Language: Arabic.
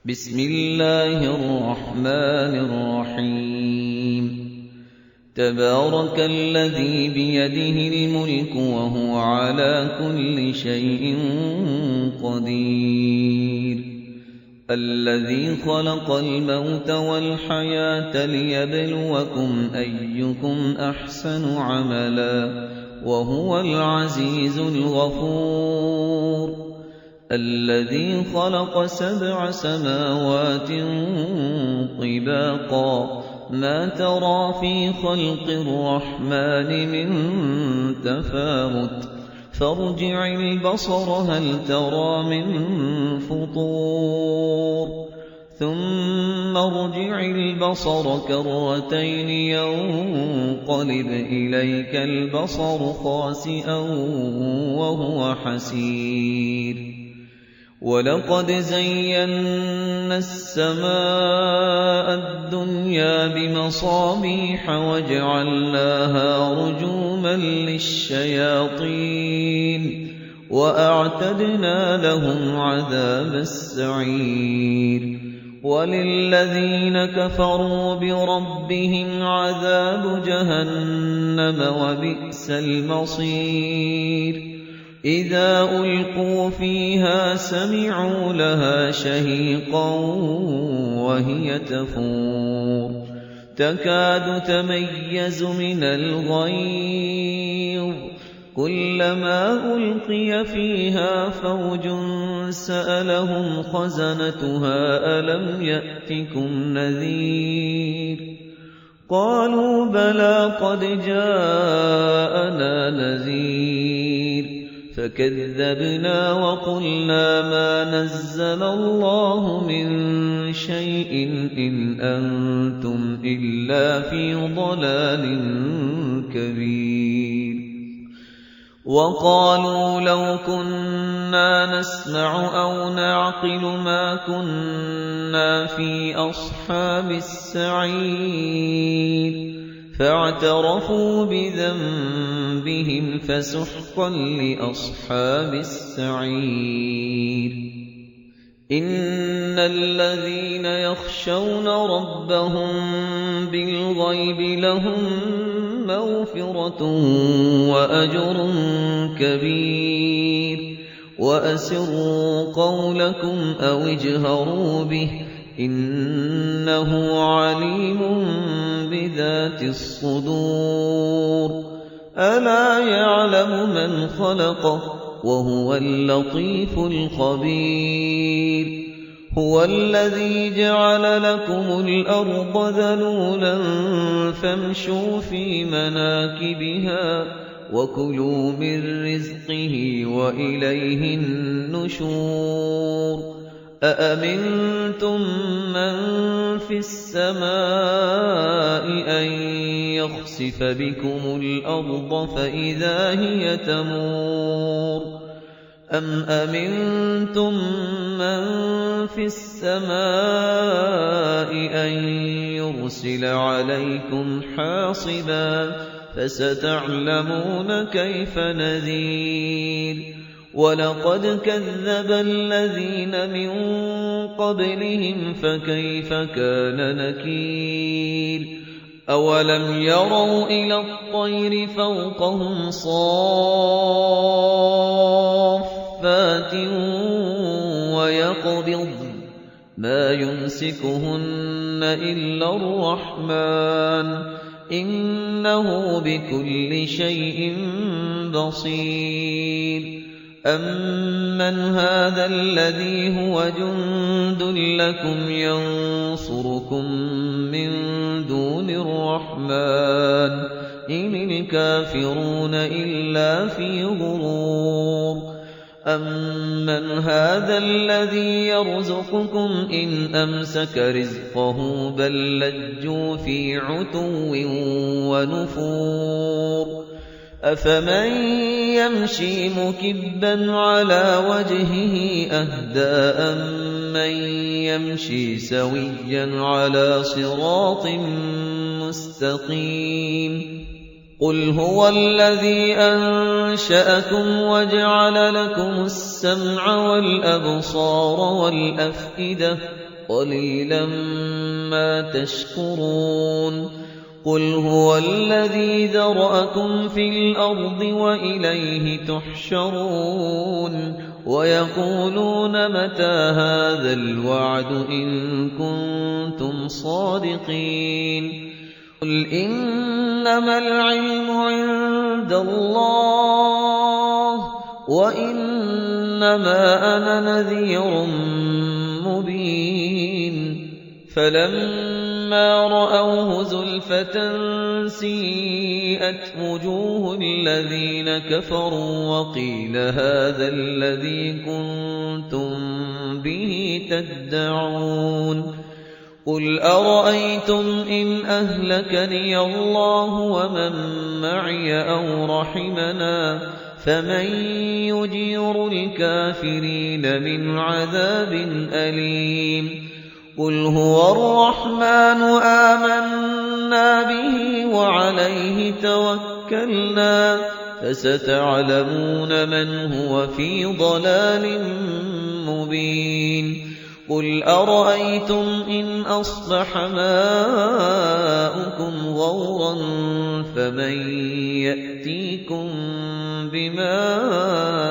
بسم الله الرحمن الرحيم تبارك الذي بيده الملك وهو على كل شيء قدير الذي خلق الموت والحياة ليبلوكم أيكم أحسن عملا وهو العزيز الغفور الذي خلق 7 سماوات طباقا ما ترى في خلق الرحمن من تفاوت فارجع البصر هل ترى من فطور ثم ارجع البصر كرتين ينقلب إليك البصر خاسئا وهو حسير ولقد زينا السماء الدنيا بمصابيح وجعلناها رجوما للشياطين وأعتدنا لهم عذاب السعير وللذين كفروا بربهم عذاب جهنم وبئس المصير إذا ألقوا فيها سمعوا لها شهيقا وهي تفور تكاد تميز من الغيظ كلما ألقي فيها فوج سألهم خزنتها ألم يأتكم نذير قالوا بلى قد جاءنا نذير فكذبنا وقلنا ما نزل الله من شيء إن أنتم إلا في ضلال كبير وقالوا لو كنا نسمع أو نعقل ما كنا في أصحاب السعير فاعترفوا بذنبهم فسحقا لأصحاب السعير إن الذين يخشون ربهم بالغيب لهم مغفرة وأجر كبير وأسروا قولكم أو اجهروا به إنه عليم بذات الصدور ألا يعلم من خلق وهو اللطيف الخبير هو الذي جعل لكم الأرض ذلولا فامشوا في مناكبها وكلوا من رزقه وإليه النشور أأمنتم من في السماء أن يخسف بكم الأرض فإذا هي تمور أم أمنتم من في السماء أن يرسل عليكم حاصبا فستعلمون كيف نذير ولقد كذب الذين من قبلهم فكيف كان نكير أولم يروا إلى الطير فوقهم صافات ويقبضن ما يمسكهن إلا الرحمن إنه بكل شيء بصير أمن هذا الذي هو جند لكم ينصركم من دون الرحمن إن الكافرون إلا في غرور أمن هذا الذي يرزقكم إن أمسك رزقه بل لجوا في عتو ونفور أفمن يمشي مكبا على وجهه أهدى أمن يمشي سويا على صراط مستقيم قُلْ هُوَ الَّذِي أَنشَأَكُمْ وَجَعَلَ لَكُمُ السَّمْعَ وَالْأَبْصَارَ وَالْأَفْئِدَةَ ۖ قَلِيلًا مَّا تَشْكُرُونَ قُلْ هُوَ الَّذِي ذَرَأَكُمْ فِي الْأَرْضِ وَإِلَيْهِ تُحْشَرُونَ وَيَقُولُونَ مَتَىٰ هَٰذَا الْوَعْدُ إِن كُنتُمْ صَادِقِينَ قُلْ إِنَّمَا الْعِلْمُ عِندَ اللَّهِ وَإِنَّمَا أَنَا نَذِيرٌ مُّبِينٌ فَلَمَّا رَأَوْهُ زُلْفَةً سِيئَتْ وُجُوهُ الَّذِينَ كَفَرُوا وَقِيلَ هَٰذَا الَّذِي كُنتُم بِهِ تَدَّعُونَ قُلْ أَرَأَيْتُمْ إِنْ أَهْلَكَنِيَ اللَّهُ وَمَن مَّعِيَ أَوْ رَحِمَنَا فَمَن يُجِيرُ الْكَافِرِينَ مِنْ عَذَابٍ أَلِيمٍ قُلْ هُوَ الرَّحْمَٰنُ آمَنَّا بِهِ وَعَلَيْهِ تَوَكَّلْنَا فَسَتَعْلَمُونَ مَنْ هُوَ فِي ضَلَالٍ مُّبِينٍ قُلْ أَرَأَيْتُمْ إِنْ أَصْبَحَ مَاؤُكُمْ غَوْرًا فَمَن يَأْتِيكُم بِمَاءٍ